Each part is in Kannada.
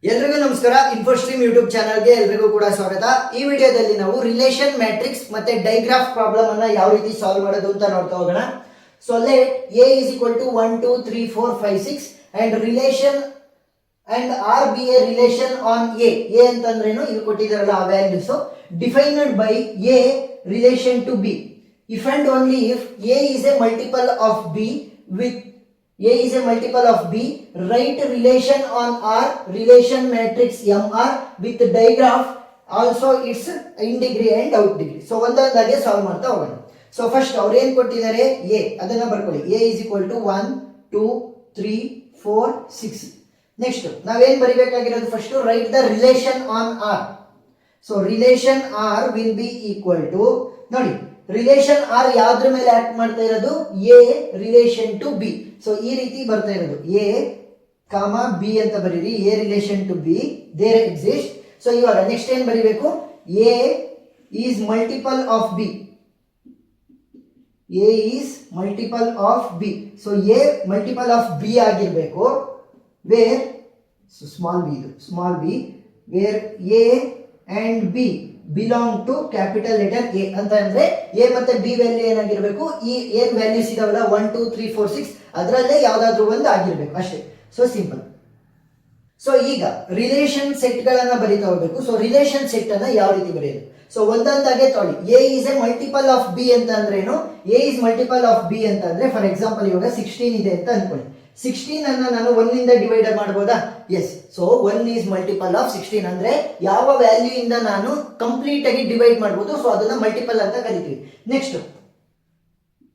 ಎಲ್ರಿಗೂ ನಮಸ್ಕಾರ. ಇನ್ಫೋಸ್ಟ್ರೀಮ್ ಯೂಟ್ಯೂಬ್ ಚಾನಲ್ಗೆ ಎಲ್ರಿಗೂ ಕೂಡ ಸ್ವಾಗತ. ಈ ವಿಡಿಯೋದಲ್ಲಿ ನಾವು ರಿಲೇಷನ್ ಮ್ಯಾಟ್ರಿಕ್ಸ್ ಮತ್ತೆ ಡೈಗ್ರಾಫ್ ಪ್ರಾಬ್ಲಮ್ ಅನ್ನ ಯಾವ ರೀತಿ ಸಾಲ್ವ್ ಮಾಡೋದು ಅಂತ ನೋಡ್ತಾ ಹೋಗೋಣ. So let a is equal to 1 2 3 4 5 6 and relation and r be a relation on a ಅಂತಂದ್ರೇನು ಇದು ಕೊಟ್ಟಿದಾರಲ್ಲ ಆ values defined by a relation to b if and only if a is a multiple of b with A is a multiple of B. Write relation on R, relation matrix MR with digraph, also its in degree and out degree. So ಒಂದೊಂದಾಗಿ ಸಾಲ್ವ್ ಮಾಡ್ತಾ ಹೋಗೋಣ. ಸೊ ಫಸ್ಟ್ ಅವ್ರು ಏನು ಕೊಟ್ಟಿದ್ದಾರೆ A ಅದನ್ನ ಬರ್ಕೊಳ್ಳಿ. A is equal to 1 2 3 4 6. Next ನಾವೇನ್ ಬರಿಬೇಕಾಗಿರೋದು first write the relation on R. So relation R will be equal to ನೋಡಿ ರಿಲೇಷನ್ ಆರ್ ಯಾವ್ದ್ರ ಮೇಲೆ ಆಕ್ಟ್ ಮಾಡ್ತಾ ಇರೋದು A relation to B. So ಈ ರೀತಿ ಬರ್ತಾ ಇರೋದು ಎ ಕಾಮ ಬಿ ಅಂತ ಬರೀರಿ. A relation to B there exist. So ಇವಾಗ ನೆಕ್ಸ್ಟ್ ಏನ್ ಬರಿಬೇಕು A is multiple of B. A is multiple of B. So A multiple of B ಆಗಿರ್ಬೇಕು. ವೇರ್ ಸ್ಮಾಲ್ ಬಿ ಇದು small B where A and B belong to capital letter A ಅಂತ ಅಂದ್ರೆ ಎ ಮತ್ತೆ ಬಿ ವ್ಯಾಲ್ಯೂ ಏನಾಗಿರ್ಬೇಕು ಈ ಏನ್ ವ್ಯಾಲ್ಯೂಸ್ ಇದಾವಲ್ಲ 1 2 3 4 6 ಅದರಲ್ಲೇ ಯಾವ್ದಾದ್ರು ಒಂದು ಆಗಿರ್ಬೇಕು ಅಷ್ಟೇ. So simple. ಸೊ ಈಗ ರಿಲೇಷನ್ ಸೆಟ್ ಗಳನ್ನ ಬರೀತಾ ಹೋಗ್ಬೇಕು. ಸೊ ರಿಲೇಷನ್ ಸೆಟ್ ಅನ್ನ ಯಾವ ರೀತಿ ಬರೆಯೋದು? ಸೊ ಒಂದೊಂದಾಗೆ ತೊಳಿ. A is a multiple of B ಅಂತ ಅಂದ್ರೇನು? A is multiple of B ಅಂತ ಅಂದ್ರೆ ಫಾರ್ ಎಕ್ಸಾಂಪಲ್ ಇವಾಗ 16 ಇದೆ ಅಂತ ಅನ್ಕೊಳ್ಳಿ. 16 ಅನ್ನ ನಾನು 1 ಇಂದ ಡಿವೈಡ್ ಮಾಡಬಹುದಾ? Yes. So 1 is multiple of 16 ಅಂದ್ರೆ ಯಾವ ವ್ಯಾಲ್ಯೂ ಇಂದ ನಾನು ಕಂಪ್ಲೀಟ್ ಆಗಿ ಡಿವೈಡ್ ಮಾಡಬಹುದು. ಸೊ ಅದನ್ನ ಮಲ್ಟಿಪಲ್ ಅಂತ ಕರಿತೀವಿ. ನೆಕ್ಸ್ಟ್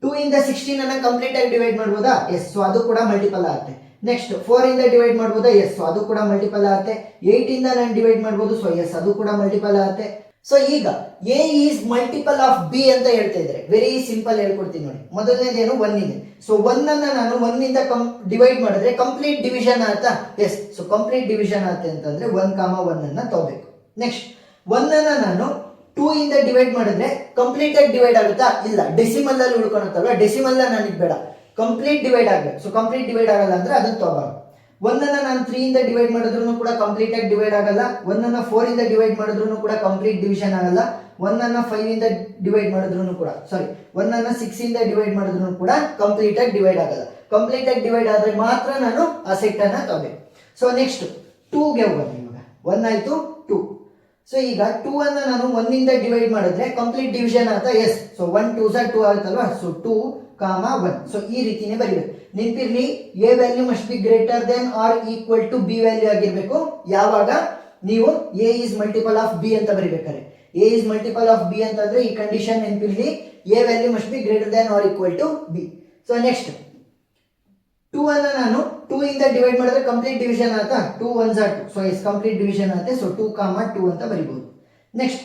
2 ಇಂದ 16 ಅನ್ನ ಕಂಪ್ಲೀಟ್ ಆಗಿ ಡಿವೈಡ್ ಮಾಡಬಹುದಾ? ಎಸ್. ಸೊ ಅದು ಕೂಡ ಮಲ್ಟಿಪಲ್ ಆಗುತ್ತೆ. ನೆಕ್ಸ್ಟ್ 4 ಇಂದ ಡಿವೈಡ್ ಮಾಡಬಹುದಾ? ಎಸ್. ಸೊ ಅದು ಕೂಡ ಮಲ್ಟಿಪಲ್ ಆಗುತ್ತೆ. 8 ಇಂದ ನಾನು ಡಿವೈಡ್ ಮಾಡಬಹುದು. ಸೊ ಎಸ್ ಅದು ಕೂಡ ಮಲ್ಟಿಪಲ್ ಆಗುತ್ತೆ. ಸೊ ಈಗ A is multiple of B ಅಂತ ಹೇಳ್ತಾ ಇದ್ರೆ ವೆರಿ ಸಿಂಪಲ್ ಹೇಳ್ಕೊಡ್ತೀನಿ ನೋಡಿ. ಮೊದಲನೇದೇನು 1 ಇದೆ. ಸೊ 1 ಅನ್ನ ನಾನು 1 ಇಂದ ಡಿವೈಡ್ ಮಾಡಿದ್ರೆ ಕಂಪ್ಲೀಟ್ ಡಿವಿಷನ್ ಆಗುತ್ತಾ? ಎಸ್. ಸೊ ಕಂಪ್ಲೀಟ್ ಡಿವಿಷನ್ ಆಗುತ್ತೆ ಅಂತಂದ್ರೆ 1, 1 ಅನ್ನ ತಗೋಬೇಕು. ನೆಕ್ಸ್ಟ್ 1 ಅನ್ನ ನಾನು 2 ಇಂದ ಡಿವೈಡ್ ಮಾಡಿದ್ರೆ ಕಂಪ್ಲೀಟ್ ಆಗಿ ಡಿವೈಡ್ ಆಗುತ್ತಾ? ಇಲ್ಲ, ಡೆಸಿಮಲ್ ಅಲ್ಲಿ ಉಳ್ಕೊಳತ್ತಲ್ವ. ಡೆಸಿಮಲ್ ನನಗೆ ಬೇಡ, ಕಂಪ್ಲೀಟ್ ಡಿವೈಡ್ ಆಗಬೇಕು. ಸೊ ಕಂಪ್ಲೀಟ್ ಡಿವೈಡ್ ಆಗಲ್ಲ ಅಂದ್ರೆ ಅದನ್ನ ತಗೋಬಾರ್ದು. 1 ಅನ್ನ ನಾನು 3 ಇಂದ ಡಿವೈಡ್ ಮಾಡಿದ್ರು ಕೂಡ ಕಂಪ್ಲೀಟ್ ಆಗಿ ಡಿವೈಡ್ ಆಗಲ್ಲ. 1 ಅನ್ನ 4 ಇಂದ ಡಿವೈಡ್ ಮಾಡಿದ್ರು ಕೂಡ ಕಂಪ್ಲೀಟ್ ಡಿವಿಷನ್ ಆಗಲ್ಲ. 1 ಅನ್ನ 5 ಇಂದ ಡಿವೈಡ್ ಮಾಡಿದ್ರು ಕೂಡ 1 ಅನ್ನ 6 ಇಂದ ಡಿವೈಡ್ ಮಾಡಿದ್ರು ಕೂಡ ಕಂಪ್ಲೀಟ್ ಆಗಿ ಡಿವೈಡ್ ಆಗಲ್ಲ. ಕಂಪ್ಲೀಟ್ ಆಗಿ ಡಿವೈಡ್ ಆದ್ರೆ ಮಾತ್ರ ನಾನು ಆ ಸೆಟ್ ಅನ್ನ ತಗೋಬೇಕು. ಸೊ ನೆಕ್ಸ್ಟ್ 2 ಗೆ ಹೋಗೋಣ. ಇವಾಗ 1 ಆಯ್ತು 2. ಸೊ ಈಗ 2 ಅನ್ನ ನಾನು 1 ಇಂದ ಡಿವೈಡ್ ಮಾಡಿದ್ರೆ ಕಂಪ್ಲೀಟ್ ಡಿವಿಷನ್ ಆಗುತ್ತಾ? ಎಸ್. ಸೊ 1 2 2 ಆಗುತ್ತಲ್ವಾ. ಸೊ 2, 1. ಸೊ ಈ ರೀತಿನೇ ಬರೀಬೇಕು. ನೆನಪಿರ್ಲಿ, A value must be greater than or equal to B value ಆಗಿರ್ಬೇಕು. ಯಾವಾಗ ನೀವು A is multiple of B ಅಂತ ಬರಿಬೇಕಾದ್ರೆ. A is multiple of B ಅಂತಂದ್ರೆ ಈ ಕಂಡೀಷನ್ ನೆನಪಿರ್ಲಿ, A value must be greater than or equal to B. So next 2 ಅನ್ನ ನಾನು 2 ಇಂದ ಡಿವೈಡ್ ಮಾಡಿದ್ರೆ ಕಂಪ್ಲೀಟ್ ಡಿವಿಷನ್ ಆಗುತ್ತಾ? 2 1s are 2. So yes complete division ಆಗುತ್ತೆ. ಸೊ 2, 2 ಅಂತ ಬರಿಬಹುದು. ನೆಕ್ಸ್ಟ್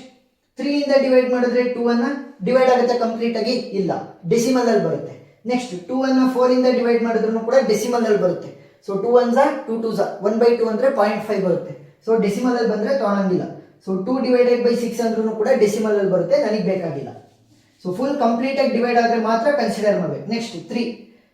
3 ಇಂದ ಡಿವೈಡ್ ಮಾಡಿದ್ರೆ 2 ಅನ್ನ ಡಿವೈಡ್ ಆಗುತ್ತೆ ಕಂಪ್ಲೀಟ್ ಆಗಿ? ಇಲ್ಲ, ಡೆಸಿಮಲ್ ಅಲ್ಲಿ ಬರುತ್ತೆ. ನೆಕ್ಸ್ಟ್ 2 ಅನ್ನ 4 ಇಂದ ಡಿವೈಡ್ ಮಾಡಿದ್ರು ಕೂಡ ಡೆಸಿಮಲ್ ಅಲ್ಲಿ ಬರುತ್ತೆ. So 2 1s are 2 2s are 1/2 ಅಂದ್ರೆ 0.5 ಬರುತ್ತೆ. ಸೊ ಡೆಸಿಮಲ್ ಅಲ್ಲಿ ಬಂದ್ರೆ ತಗೊಳಂಗಿಲ್ಲ. ಸೊ 2 ಡಿವೈಡೆಡ್ ಬೈ 6 ಅಂದ್ರೂ ಕೂಡ ಡೆಸಿಮಲ್ ಅಲ್ಲಿ ಬರುತ್ತೆ, ನನಗೆ ಬೇಕಾಗಿಲ್ಲ. ಸೊ ಫುಲ್ ಕಂಪ್ಲೀಟ್ ಆಗಿ ಡಿವೈಡ್ ಆದ್ರೆ ಮಾತ್ರ ಕನ್ಸಿಡರ್ ಮಾಡಬೇಕು. ನೆಕ್ಸ್ಟ್ 3.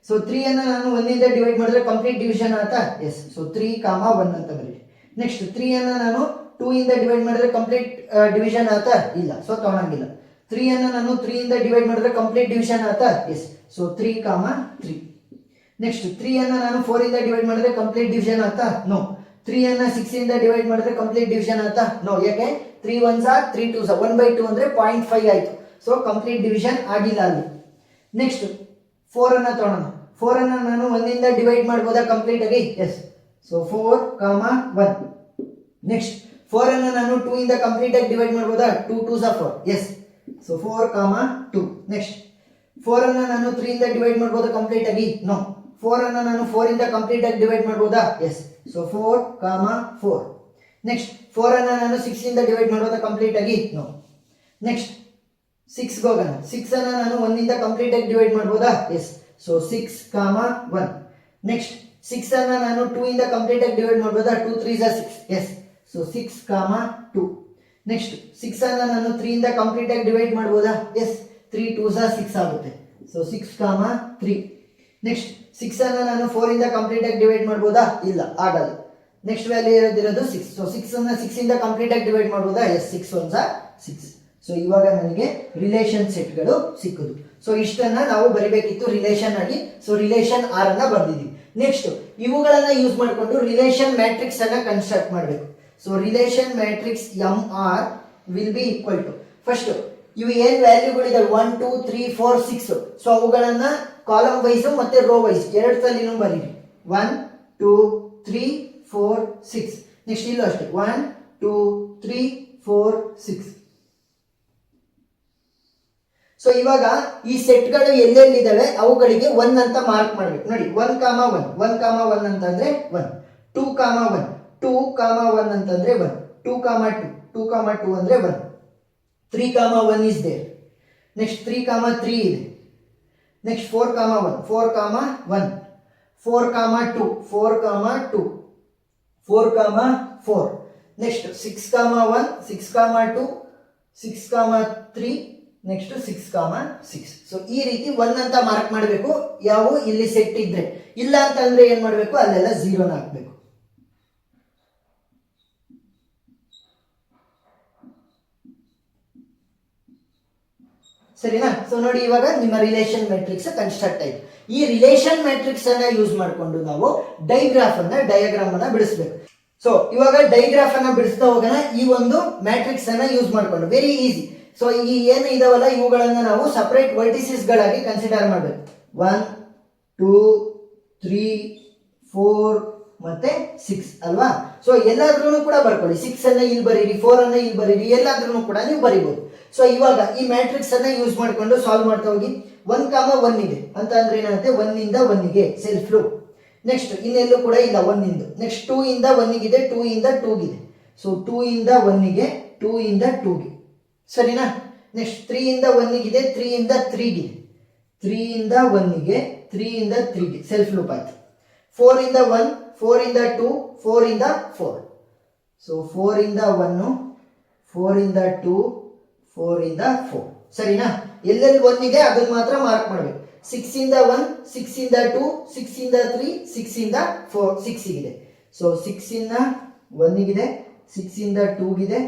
ಸೊ 3 ಅನ್ನ ನಾನು 1 ಇಂದ ಡಿವೈಡ್ ಮಾಡಿದ್ರೆ ಕಂಪ್ಲೀಟ್ ಡಿವಿಷನ್ ಆಗುತ್ತಾ? ಎಸ್. ಸೊ 3, 1 ಅಂತ ಬರೀರಿ. ನೆಕ್ಸ್ಟ್ 3 ಅನ್ನ ನಾನು 2 ಇಂದ ಡಿವೈಡ್ ಮಾಡಿದ್ರೆ ಕಂಪ್ಲೀಟ್ ಡಿವಿಷನ್ ಆಗುತ್ತಾ? ಇಲ್ಲ, ಸೊ ತಗೊಳಂಗಿಲ್ಲ. 3 ಅನ್ನ ನಾನು 3 ಇಂದ ಡಿವೈಡ್ ಮಾಡಿದ್ರೆ ಕಂಪ್ಲೀಟ್ ಡಿವಿಷನ್ ಆಗುತ್ತಾ? ಎಸ್. ಸೊ 3, 3. ನೆಕ್ಸ್ಟ್ 3 ಅನ್ನ ನಾನು 4 ಇಂದ ಡಿವೈಡ್ ಮಾಡಿದ್ರೆ ಕಂಪ್ಲೀಟ್ ಡಿವಿಷನ್ ಆಗುತ್ತಾ? ನೋ. 3 ಅನ್ನ 6 ಇಂದ ಡಿವೈಡ್ ಮಾಡಿದ್ರೆ ಕಂಪ್ಲೀಟ್ ಡಿವಿಷನ್ ಆಗುತ್ತಾ? ನೋ. ಯಾಕೆ? 3 1s are 3 2s are 1/2 ಅಂದ್ರೆ 0.5 ಆಯ್ತು. ಸೊ ಕಂಪ್ಲೀಟ್ ಡಿವಿಷನ್ ಆಗಿಲ್ಲ ಅಲ್ಲಿ. ನೆಕ್ಸ್ಟ್ 4 ಅನ್ನ ತಗೊಳ್ಳೋಣ. 4 ಅನ್ನ ನಾನು 1 ಇಂದ ಡಿವೈಡ್ ಮಾಡಬಹುದಾ ಕಂಪ್ಲೀಟ್ ಆಗಿ? ಎಸ್. ಸೊ 4, 1. ನೆಕ್ಸ್ಟ್ 4 ಅನ್ನ ನಾನು 2 ಇಂದ ಕಂಪ್ಲೀಟ್ ಆಗಿ ಡಿವೈಡ್ ಮಾಡಬಹುದಾ? 2 2s are 4. S. So 4, 2. Next 4 ಅನ್ನ ನಾನು 3 ಇಂದ ಡಿವೈಡ್ ಮಾಡಬಹುದಾ ಕಂಪ್ಲೀಟ್ ಆಗಿ? ನೋ. 4 ಅನ್ನ ನಾನು 4 ಇಂದ ಕಂಪ್ಲೀಟ್ ಆಗಿ ಡಿವೈಡ್ ಮಾಡಬಹುದಾ? ಎಸ್. ಸೊ 4, 4. ನೆಕ್ಸ್ಟ್ 4 ಅನ್ನ ನಾನು 6 ಇಂದ ಡಿವೈಡ್ ಮಾಡಬಹುದಾ ಕಂಪ್ಲೀಟ್ ಆಗಿ? ನೋ. ನೆಕ್ಸ್ಟ್ 6 ಗೆ ಹೋಗೋಣ. 6 ಅನ್ನ ನಾನು 1 ಇಂದ ಕಂಪ್ಲೀಟ್ ಆಗಿ ಡಿವೈಡ್ ಮಾಡಬಹುದಾ? ಎಸ್. ಸೊ 6, 1. ನೆಕ್ಸ್ಟ್ 6 ಅನ್ನ ನಾನು 2 ಇಂದ ಕಂಪ್ಲೀಟ್ ಆಗಿ ಡಿವೈಡ್ ಮಾಡಬಹುದಾ? 2 3s are 6. S. So 6, 2. Next 6 ಅನ್ನ ನಾನು 3 ಇಂದ ಕಂಪ್ಲೀಟ್ ಆಗಿ ಡಿವೈಡ್ ಮಾಡಬಹುದಾ? ಎಸ್. 3 2s are 6 ಆಗುತ್ತೆ. ಸೊ 6, 3. ನೆಕ್ಸ್ಟ್ 6 ಅನ್ನ ನಾನು 4 ಇಂದ ಕಂಪ್ಲೀಟ್ ಆಗಿ ಡಿವೈಡ್ ಮಾಡಬಹುದಾ? ಇಲ್ಲ, ಆಗಲ್ಲ. Next value ಇರೋದಿರೋದು 6. ಸೊ 6 ಅನ್ನ 6 ಇಂದ ಕಂಪ್ಲೀಟ್ ಆಗಿ ಡಿವೈಡ್ ಮಾಡುವುದಾ? ಎಸ್, 6 1 6. ಸೊ ಇವಾಗ ನನಗೆ ರಿಲೇಷನ್ ಸೆಟ್ಗಳು ಸಿಕ್ಕುದು. ಸೊ ಇಷ್ಟನ್ನ ನಾವು ಬರಿಬೇಕಿತ್ತು ರಿಲೇಷನ್ ಆಗಿ. ಸೊ ರಿಲೇಷನ್ ಆರ್ ಅನ್ನ ಬರ್ದಿದ್ದೀವಿ. ನೆಕ್ಸ್ಟ್ ಇವುಗಳನ್ನ ಯೂಸ್ ಮಾಡಿಕೊಂಡು ರಿಲೇಷನ್ ಮ್ಯಾಟ್ರಿಕ್ಸ್ ಅನ್ನ ಕನ್ಸ್ಟ್ರಕ್ಟ್ ಮಾಡಬೇಕು. So relation matrix M R will be equal to, first ಇವು ಏನ್ ವ್ಯಾಲ್ಯೂಗಳಿದಾವೆ 1 2 3 4 6. ಸೊ ಅವುಗಳನ್ನ ಕಾಲಮ್ ವೈಸ್ ಮತ್ತೆ ರೋ ವೈಸ್ ಎರಡು ಸಲಿನೂ ಬರೀರಿ. 1 2 3 4 6. ನೆಕ್ಸ್ಟ್ ಇಲ್ಲೂ ಅಷ್ಟೇ 1 2 3 4 6. ಸೊ ಇವಾಗ ಈ ಸೆಟ್ಗಳು ಎಲ್ಲೆಲ್ಲಿದ್ದಾವೆ ಅವುಗಳಿಗೆ 1 ಅಂತ ಮಾರ್ಕ್ ಮಾಡಬೇಕು. ನೋಡಿ 1, 1 1 1 ಅಂತಂದ್ರೆ 1, 2, 1 2, 1 ಅಂತಂದ್ರೆ 1, 2, 2 2, 2 ಅಂದ್ರೆ 1, 3, 1 is there. ನೆಕ್ಸ್ಟ್ 3, 3 ಇದೆ. ನೆಕ್ಸ್ಟ್ 4, 1 4, 1 4, 2 4, 2 4, 4. ನೆಕ್ಸ್ಟ್ 6, 1 6, 2 6, 3. ನೆಕ್ಸ್ಟ್ 6, 6. ಸೊ ಈ ರೀತಿ 1 ಅಂತ ಮಾರ್ಕ್ ಮಾಡಬೇಕು ಯಾವ ಇಲ್ಲಿ ಸೆಟ್ ಇದ್ರೆ. ಇಲ್ಲ ಅಂತಂದ್ರೆ ಏನ್ ಮಾಡಬೇಕು, ಅಲ್ಲೆಲ್ಲ 0ನ ಹಾಕ್ಬೇಕು. ಸರಿನಾ? ಸೊ ನೋಡಿ ಇವಾಗ ನಿಮ್ಮ ರಿಲೇಷನ್ ಮ್ಯಾಟ್ರಿಕ್ಸ್ ಕನ್ಸ್ಟ್ರಕ್ಟ್ ಆಯ್ತು. ಈ ರಿಲೇಷನ್ ಮ್ಯಾಟ್ರಿಕ್ಸ್ ಅನ್ನ ಯೂಸ್ ಮಾಡಿಕೊಂಡು ನಾವು ಡಯಾಗ್ರಾಮ್ ಅನ್ನ ಬಿಡಿಸಬೇಕು. ಸೊ ಇವಾಗ ಡೈಗ್ರಾಫ್ ಅನ್ನ ಬಿಡಿಸ್ತಾ ಹೋಗೋಣ. ಈ ಒಂದು ಮ್ಯಾಟ್ರಿಕ್ಸ್ ಅನ್ನ ಯೂಸ್ ಮಾಡಿಕೊಂಡು ವೆರಿ ಈಸಿ. ಸೊ ಈ ಏನು ಇದಾವಲ್ಲ ಇವುಗಳನ್ನ ನಾವು ಸಪರೇಟ್ ವರ್ಟಿಸಿಸ್ ಗಳಾಗಿ ಕನ್ಸಿಡರ್ ಮಾಡಬೇಕು. 1 2 3 4 ಮತ್ತೆ 6 ಅಲ್ವಾ? ಸೊ ಎಲ್ಲಾದ್ರೂ ಕೂಡ ಬರ್ಕೊಳ್ಳಿ. 6 ಅನ್ನ ಇಲ್ಲಿ ಬರೀರಿ, 4 ಅನ್ನ ಇಲ್ಲಿ ಬರೀರಿ, ಎಲ್ಲಾದ್ರೂ ಕೂಡ ನೀವು ಬರೀಬಹುದು. ಸೊ ಇವಾಗ ಈ ಮ್ಯಾಟ್ರಿಕ್ಸ್ ಅನ್ನ ಯೂಸ್ ಮಾಡಿಕೊಂಡು ಸಾಲ್ವ್ ಮಾಡ್ತಾ ಹೋಗಿ. 1, 1 ಇದೆ ಅಂತ ಅಂದ್ರೆ ಏನಾಗುತ್ತೆ, 1 ಇಂದ 1 ಗೆ ಸೆಲ್ಫ್ ಲೂಪ್. ನೆಕ್ಸ್ಟ್ ಇನ್ನೆಲ್ಲೂ ಕೂಡ ಇಲ್ಲ 1 ಇಂದ. ನೆಕ್ಸ್ಟ್ 2 ಇಂದ 1 ಗಿದೆ, 2 ಇಂದ 2 ಗಿದೆ. ಸೊ 2 ಇಂದ 1 ಗೆ, 2 ಇಂದ 2 ಗೆ. ಸರಿನಾ? ನೆಕ್ಸ್ಟ್ 3 ಇಂದ 1 ಗಿದೆ, 3 ಇಂದ 3 ಗಿದೆ. 3 ಇಂದ 1 ಗೆ, 3 ಇಂದ 3 ಗೆ ಸೆಲ್ಫ್ ಲೂಪ್ ಆಯ್ತು. 4 ಇಂದ 1, 4 ಇಂದ 2, 4 ಇಂದ 4. ಸೊ 4 ಇಂದ 1, 4 ಇಂದ 2, 4 ಇಂದ 4. ಸರಿನಾ? ಎಲ್ಲೆಲ್ಲಿ 1 ಇದೆ ಅದನ್ನ ಮಾತ್ರ ಮಾರ್ಕ್ ಮಾಡಬೇಕು. 6 ಇಂದ 1, 6 ಇಂದ 2, 6 ಇಂದ 3, 6 ಇಂದ 4, 6 ಗಿದೆ. ಸೊ 6 ಇಂದ 1 ಗಿದೆ, 6 ಇಂದ 2 ಗಿದೆ.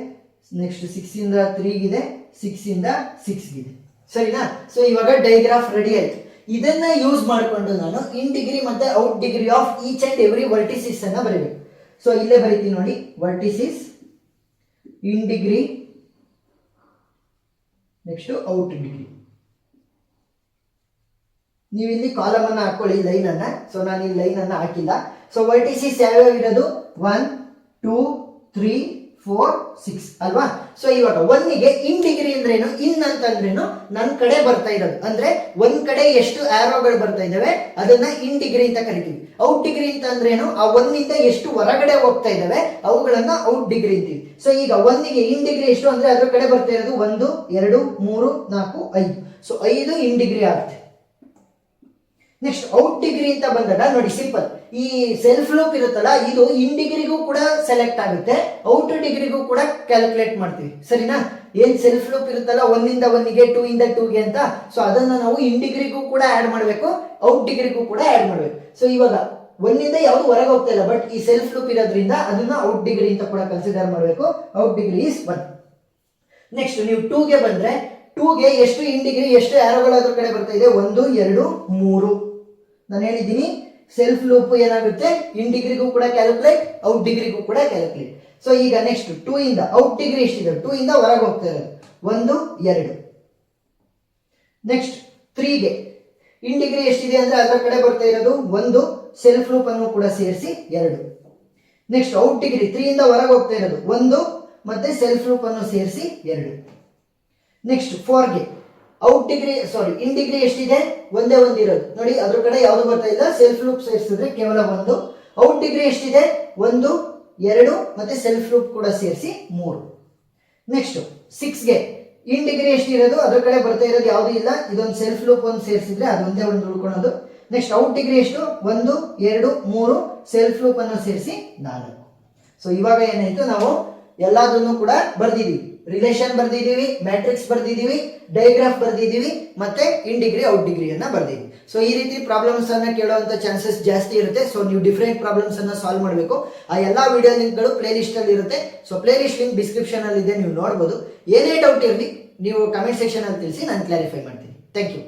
ನೆಕ್ಸ್ಟ್ 6 ಇಂದ 3 ಗಿದೆ, 6 ಇಂದ 6 ಗಿದೆ. ಸರಿನಾ? ಸೊ ಇವಾಗ ಡೈಗ್ರಾಫ್ ರೆಡಿ ಆಯ್ತು. ಇದನ್ನ ಯೂಸ್ ಮಾಡಿಕೊಂಡು ನಾನು ಇನ್ ಡಿಗ್ರಿ ಮತ್ತೆ out degree of each and every vertices ಅನ್ನ ಬರೀಬೇಕು. ಸೊ ಇಲ್ಲೇ ಬರೀತೀನಿ ನೋಡಿ, vertices in degree, next out degree. ನೀವು ಇಲ್ಲಿ ಕಾಲಮ್ ಅನ್ನ ಹಾಕೊಳ್ಳಿ, ಲೈನ್ ಅನ್ನ. ಸೊ ನಾನು ಈ ಲೈನ್ ಅನ್ನ ಹಾಕಿಲ್ಲ. ಸೊ ವರ್ಟಿಸಿಸ್ ಯಾವ್ಯಾವ ಇರೋದು 1 2 3 4 6 ಅಲ್ವಾ? ಸೊ ಇವಾಗ 1 ಗೆ ಇನ್ ಡಿಗ್ರಿ ಅಂದ್ರೇನು, ಇನ್ ಅಂತಂದ್ರೇನು ನನ್ನ ಕಡೆ ಬರ್ತಾ ಇರೋದು. ಅಂದ್ರೆ ಒಂದ್ ಕಡೆ ಎಷ್ಟು ಆರೋಗಳು ಬರ್ತಾ ಇದಾವೆ ಅದನ್ನ ಇನ್ ಡಿಗ್ರಿ ಅಂತ ಕರಿತೀವಿ. ಔಟ್ ಡಿಗ್ರಿ ಅಂತ ಅಂದ್ರೇನು, ಆ 1 ಇಂದ ಎಷ್ಟು ಹೊರಗಡೆ ಹೋಗ್ತಾ ಇದಾವೆ ಅವುಗಳನ್ನ ಔಟ್ ಡಿಗ್ರಿ ಅಂತೀವಿ. ಸೊ ಈಗ 1 ಗೆ ಇನ್ ಡಿಗ್ರಿ ಎಷ್ಟು ಅಂದ್ರೆ ಅದ್ರ ಕಡೆ ಬರ್ತಾ ಇರೋದು 1 2 3 4 5. ಸೊ 5 ಇನ್ ಡಿಗ್ರಿ ಆಗುತ್ತೆ. ನೆಕ್ಸ್ಟ್ ಔಟ್ ಡಿಗ್ರಿ ಅಂತ ಬಂದಾಗ ನೋಡಿ ಸಿಂಪಲ್, ಈ ಸೆಲ್ಫ್ ಲೂಪ್ ಇರುತ್ತಲ್ಲ ಇದು ಇನ್ ಡಿಗ್ರಿಗೂ ಕೂಡ ಸೆಲೆಕ್ಟ್ ಆಗುತ್ತೆ, ಔಟ್ ಡಿಗ್ರಿಗೂ ಕೂಡ ಕ್ಯಾಲ್ಕುಲೇಟ್ ಮಾಡ್ತೀವಿ. ಸರಿನಾ? ಏನ್ ಸೆಲ್ಫ್ ಲೂಪ್ ಇರುತ್ತಲ್ಲ 1 ಇಂದ 1 ಗೆ, 2 ಇಂದ 2 ಗೆ ಅಂತ, ಸೊ ಅದನ್ನ ನಾವು ಇನ್ ಡಿಗ್ರಿಗೂ ಕೂಡ ಆಡ್ ಮಾಡಬೇಕು, ಔಟ್ ಡಿಗ್ರಿಗೂ ಕೂಡ ಆಡ್ ಮಾಡಬೇಕು. ಸೊ ಇವಾಗ 1 ಇಂದ ಯಾವ್ದು ಹೊರಗೆ ಹೋಗ್ತಾ ಇಲ್ಲ, ಬಟ್ ಈ ಸೆಲ್ಫ್ ಲೂಪ್ ಇರೋದ್ರಿಂದ ಅದನ್ನ ಔಟ್ ಡಿಗ್ರಿ ಅಂತ ಕೂಡ ಕನ್ಸಿಡರ್ ಮಾಡಬೇಕು. Out degree is 1. ನೆಕ್ಸ್ಟ್ ನೀವು 2 ಗೆ ಬಂದ್ರೆ 2 ಗೆ ಎಷ್ಟು ಇನ್ ಡಿಗ್ರಿ, ಎಷ್ಟು ಆರೋಗಳು ಅದ್ರ ಕಡೆ ಬರ್ತಾ ಇದೆ, 1 2 3. ನಾನು ಹೇಳಿದ್ದೀನಿ ಸೆಲ್ಫ್ ಲೂಪ್ ಏನಾಗುತ್ತೆ, ಇನ್ ಡಿಗ್ರಿಗೂ ಕೂಡ ಕ್ಯಾಲ್ಕುಲೇಟ್, ಔಟ್ ಡಿಗ್ರಿಗೂ ಕೂಡ ಕ್ಯಾಲ್ಕುಲೇಟ್. ಸೊ ಈಗ ನೆಕ್ಸ್ಟ್ 2 ಇಂದ ಔಟ್ ಡಿಗ್ರಿ ಎಷ್ಟಿದೆ, 2 ಇಂದ ಹೊರಗೆ ಹೋಗ್ತಾ ಇರೋದು 1 2. ನೆಕ್ಸ್ಟ್ 3 ಗೆ ಇನ್ ಡಿಗ್ರಿ ಎಷ್ಟಿದೆ ಅಂದ್ರೆ ಅದರ ಕಡೆ ಬರ್ತಾ ಇರೋದು 1, ಸೆಲ್ಫ್ ಲೂಪ್ ಅನ್ನು ಕೂಡ ಸೇರಿಸಿ 2. ನೆಕ್ಸ್ಟ್ ಔಟ್ ಡಿಗ್ರಿ 3 ಇಂದ ಹೊರಗೆ ಹೋಗ್ತಾ ಇರೋದು 1 ಮತ್ತೆ ಸೆಲ್ಫ್ ಲೂಪ್ ಅನ್ನು ಸೇರಿಸಿ 2. ನೆಕ್ಸ್ಟ್ 4 ಗೆ ಔಟ್ ಡಿಗ್ರಿ ಇನ್ ಡಿಗ್ರಿ ಎಷ್ಟಿದೆ, ಒಂದೇ ಒಂದು ಇರೋದು ನೋಡಿ, ಅದ್ರ ಕಡೆ ಯಾವುದು ಬರ್ತಾ ಇಲ್ಲ, ಸೆಲ್ಫ್ ಲೂಪ್ ಸೇರಿಸಿದ್ರೆ ಕೇವಲ 1. ಔಟ್ ಡಿಗ್ರಿ ಎಷ್ಟಿದೆ, 1 2 ಮತ್ತೆ ಸೆಲ್ಫ್ ಲೂಪ್ ಕೂಡ ಸೇರಿಸಿ 3. ನೆಕ್ಸ್ಟ್ 6 ಗೆ ಇನ್ ಡಿಗ್ರಿ ಎಷ್ಟಿರೋದು, ಅದ್ರ ಕಡೆ ಬರ್ತಾ ಇರೋದು ಯಾವುದು ಇಲ್ಲ, ಇದೊಂದು ಸೆಲ್ಫ್ ಲೂಪ್ ಒಂದು ಸೇರಿಸಿದ್ರೆ ಅದೊಂದೇ ಒಂದು ಉಳ್ಕೊಳ್ಳೋದು. ನೆಕ್ಸ್ಟ್ ಔಟ್ ಡಿಗ್ರಿ ಎಷ್ಟು, 1 2 3 ಸೆಲ್ಫ್ ಲೂಪ್ ಅನ್ನು ಸೇರಿಸಿ 4. ಸೊ ಇವಾಗ ಏನಾಯ್ತು, ನಾವು ಎಲ್ಲದನ್ನು ಕೂಡ ಬರ್ದಿದೀವಿ. ರಿಲೇಷನ್ ಬರ್ದಿದೀವಿ, ಮ್ಯಾಟ್ರಿಕ್ಸ್ ಬರ್ದಿದೀವಿ, ಡಯಾಗ್ರಾಫ್ ಬರ್ದಿದೀವಿ, ಮತ್ತೆ ಇನ್ ಡಿಗ್ರಿ ಔಟ್ ಡಿಗ್ರಿ ಅನ್ನ ಬರ್ದಿದೀವಿ. ಸೊ ಈ ರೀತಿ ಪ್ರಾಬ್ಲಮ್ಸ್ ಅನ್ನ ಕೇಳುವಂತ ಚಾನ್ಸಸ್ ಜಾಸ್ತಿ ಇರುತ್ತೆ. ಸೊ ನೀವು ಡಿಫರೆಂಟ್ ಪ್ರಾಬ್ಲಮ್ಸ್ ಅನ್ನ ಸಾಲ್ವ್ ಮಾಡಬೇಕು. ಆ ಎಲ್ಲಾ ವಿಡಿಯೋ ಲಿಂಕ್ಗಳು ಪ್ಲೇ ಲಿಸ್ಟ್ ಅಲ್ಲಿ ಇರುತ್ತೆ. So play list link description ಅಲ್ಲಿ ಇದೆ, ನೀವು ನೋಡಬಹುದು. ಏನೇ ಡೌಟ್ ಇರಲಿ ನೀವು ಕಮೆಂಟ್ ಸೆಕ್ಷನ್ ಅಲ್ಲಿ ತಿಳಿಸಿ, ನಾನು ಕ್ಲಾರಿಫೈ ಮಾಡ್ತೀನಿ. Thank you.